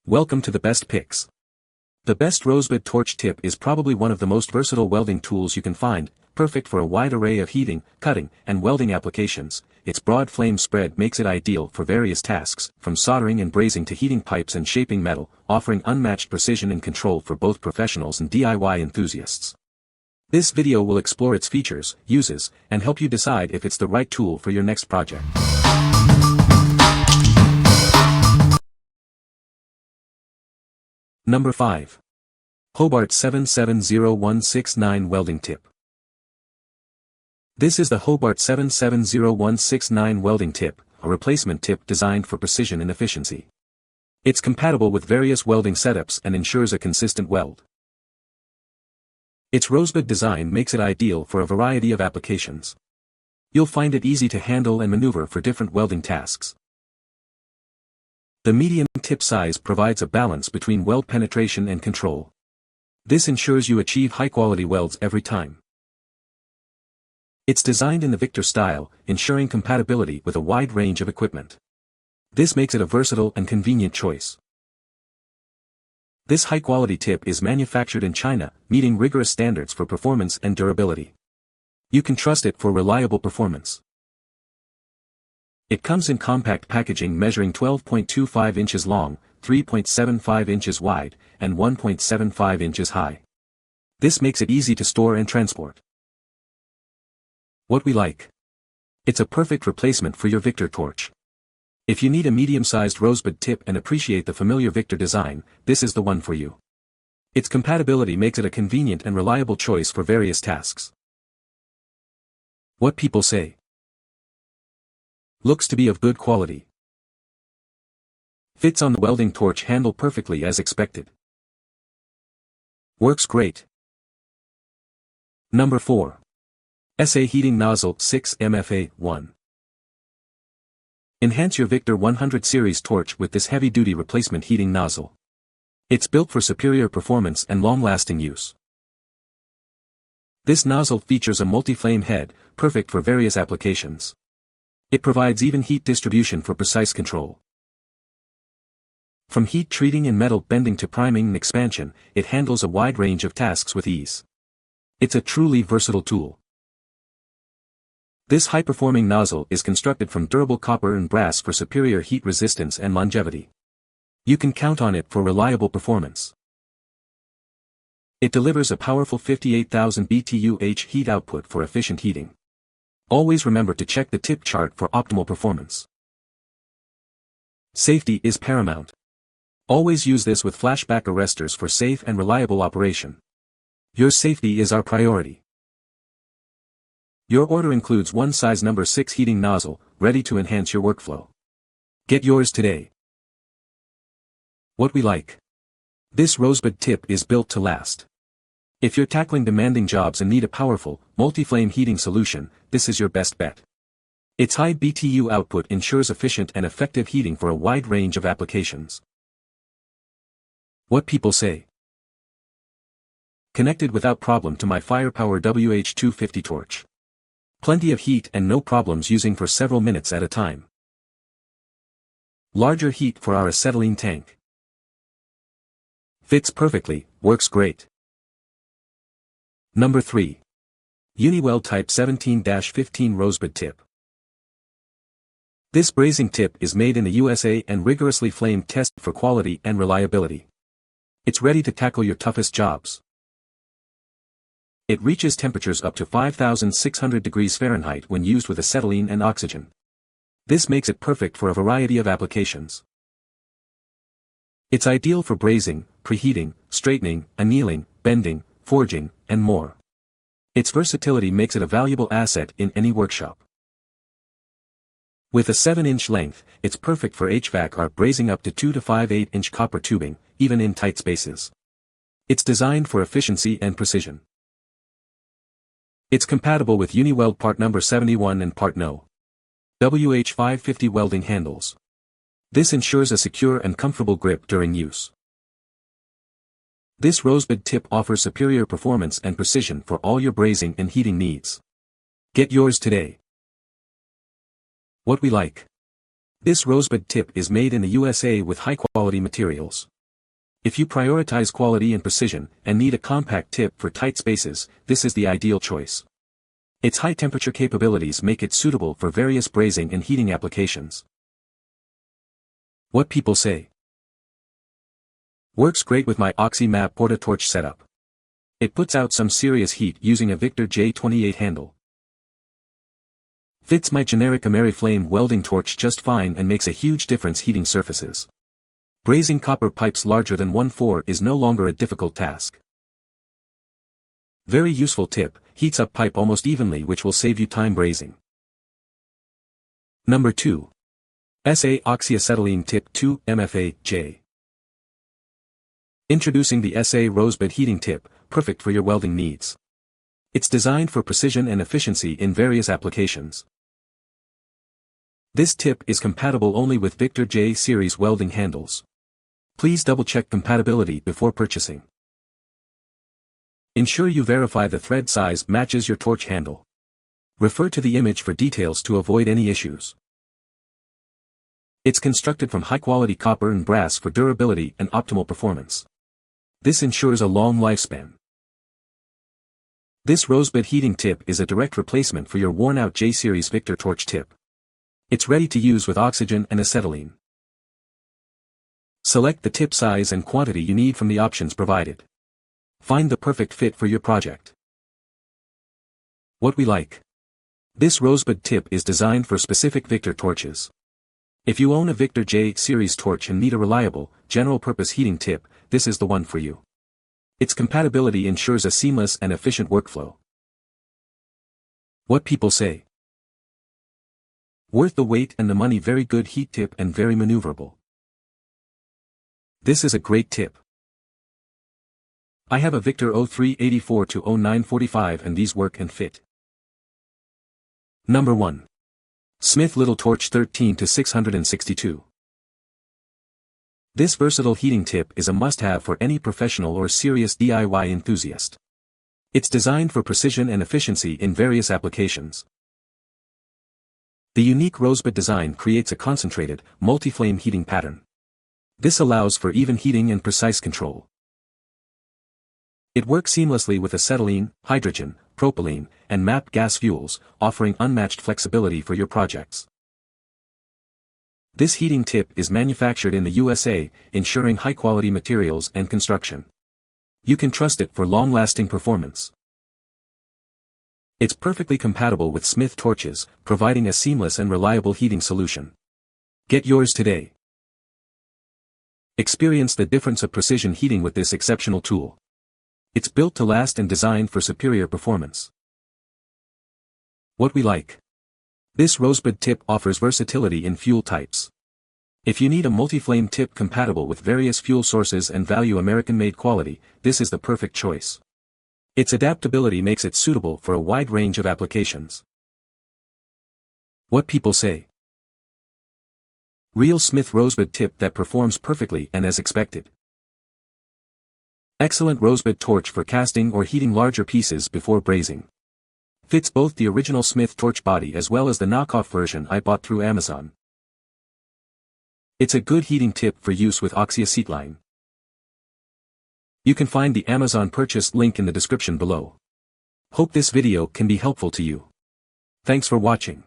Welcome to the best picks. The best Rosebud Torch Tip is probably one of the most versatile welding tools you can find, perfect for a wide array of heating, cutting, and welding applications. Its broad flame spread makes it ideal for various tasks, from soldering and brazing to heating pipes and shaping metal, offering unmatched precision and control for both professionals and DIY enthusiasts. This video will explore its features, uses, and help you decide if it's the right tool for your next project. Number 5. Hobart 770169 Welding Tip. This is the Hobart 770169 Welding Tip, a replacement tip designed for precision and efficiency. It's compatible with various welding setups and ensures a consistent weld. Its rosebud design makes it ideal for a variety of applications. You'll find it easy to handle and maneuver for different welding tasks. The medium tip size provides a balance between weld penetration and control. This ensures you achieve high-quality welds every time. It's designed in the Victor style, ensuring compatibility with a wide range of equipment. This makes it a versatile and convenient choice. This high-quality tip is manufactured in China, meeting rigorous standards for performance and durability. You can trust it for reliable performance. It comes in compact packaging measuring 12.25 inches long, 3.75 inches wide, and 1.75 inches high. This makes it easy to store and transport. What we like. It's a perfect replacement for your Victor torch. If you need a medium-sized rosebud tip and appreciate the familiar Victor design, this is the one for you. Its compatibility makes it a convenient and reliable choice for various tasks. What people say. Looks to be of good quality. Fits on the welding torch handle perfectly as expected. Works great. Number 4. SÜA Heating Nozzle 6 MFA 1. Enhance your Victor 100 series torch with this heavy-duty replacement heating nozzle. It's built for superior performance and long-lasting use. This nozzle features a multi-flame head, perfect for various applications. It provides even heat distribution for precise control. From heat treating and metal bending to priming and expansion, it handles a wide range of tasks with ease. It's a truly versatile tool. This high-performing nozzle is constructed from durable copper and brass for superior heat resistance and longevity. You can count on it for reliable performance. It delivers a powerful 58,000 BTU/H heat output for efficient heating. Always remember to check the tip chart for optimal performance. Safety is paramount. Always use this with flashback arresters for safe and reliable operation. Your safety is our priority. Your order includes one size number 6 heating nozzle, ready to enhance your workflow. Get yours today. What we like. This rosebud tip is built to last. If you're tackling demanding jobs and need a powerful, multi-flame heating solution, this is your best bet. Its high BTU output ensures efficient and effective heating for a wide range of applications. What people say. Connected without problem to my Firepower WH250 torch. Plenty of heat and no problems using for several minutes at a time. Larger heat for our acetylene tank. Fits perfectly, works great. Number 3. Uniweld Type 17-15 Rosebud Tip. This brazing tip is made in the USA and rigorously flame tested for quality and reliability. It's ready to tackle your toughest jobs. It reaches temperatures up to 5,600 degrees Fahrenheit when used with acetylene and oxygen. This makes it perfect for a variety of applications. It's ideal for brazing, preheating, straightening, annealing, bending, forging, and more. Its versatility makes it a valuable asset in any workshop. With a 7-inch length, it's perfect for HVAC or brazing up to 2 to 5 8-inch copper tubing, even in tight spaces. It's designed for efficiency and precision. It's compatible with Uniweld part number 71 and part No. WH550 welding handles. This ensures a secure and comfortable grip during use. This rosebud tip offers superior performance and precision for all your brazing and heating needs. Get yours today. What we like. This rosebud tip is made in the USA with high-quality materials. If you prioritize quality and precision, and need a compact tip for tight spaces, this is the ideal choice. Its high-temperature capabilities make it suitable for various brazing and heating applications. What people say. Works great with my Oxy-Map porta-torch setup. It puts out some serious heat using a Victor J28 handle. Fits my generic Ameriflame welding torch just fine and makes a huge difference heating surfaces. Brazing copper pipes larger than 1/4 is no longer a difficult task. Very useful tip, heats up pipe almost evenly, which will save you time brazing. Number 2. SÜA Oxy-Acetylene Tip 2 MFA-J. Introducing the SÜA Rosebud Heating Tip, perfect for your welding needs. It's designed for precision and efficiency in various applications. This tip is compatible only with Victor J series welding handles. Please double-check compatibility before purchasing. Ensure you verify the thread size matches your torch handle. Refer to the image for details to avoid any issues. It's constructed from high-quality copper and brass for durability and optimal performance. This ensures a long lifespan. This Rosebud heating tip is a direct replacement for your worn-out J-series Victor torch tip. It's ready to use with oxygen and acetylene. Select the tip size and quantity you need from the options provided. Find the perfect fit for your project. What we like. This Rosebud tip is designed for specific Victor torches. If you own a Victor J series torch and need a reliable, general-purpose heating tip, this is the one for you. Its compatibility ensures a seamless and efficient workflow. What people say. Worth the wait and the money. Very good heat tip and very maneuverable. This is a great tip. I have a Victor 0384 to 0945 and these work and fit. Number 1. Smith Little Torch 13 to 662. This versatile heating tip is a must-have for any professional or serious DIY enthusiast. It's designed for precision and efficiency in various applications. The unique Rosebud design creates a concentrated, multi-flame heating pattern. This allows for even heating and precise control. It works seamlessly with acetylene, hydrogen, propylene, and MAP gas fuels, offering unmatched flexibility for your projects. This heating tip is manufactured in the USA, ensuring high-quality materials and construction. You can trust it for long-lasting performance. It's perfectly compatible with Smith torches, providing a seamless and reliable heating solution. Get yours today. Experience the difference of precision heating with this exceptional tool. It's built to last and designed for superior performance. What we like. This Rosebud tip offers versatility in fuel types. If you need a multi-flame tip compatible with various fuel sources and value American-made quality, this is the perfect choice. Its adaptability makes it suitable for a wide range of applications. What people say. Real Smith Rosebud tip that performs perfectly and as expected. Excellent Rosebud torch for casting or heating larger pieces before brazing. Fits both the original Smith torch body as well as the knockoff version I bought through Amazon. It's a good heating tip for use with Oxy-Acetylene. You can find the Amazon purchase link in the description below. Hope this video can be helpful to you. Thanks for watching.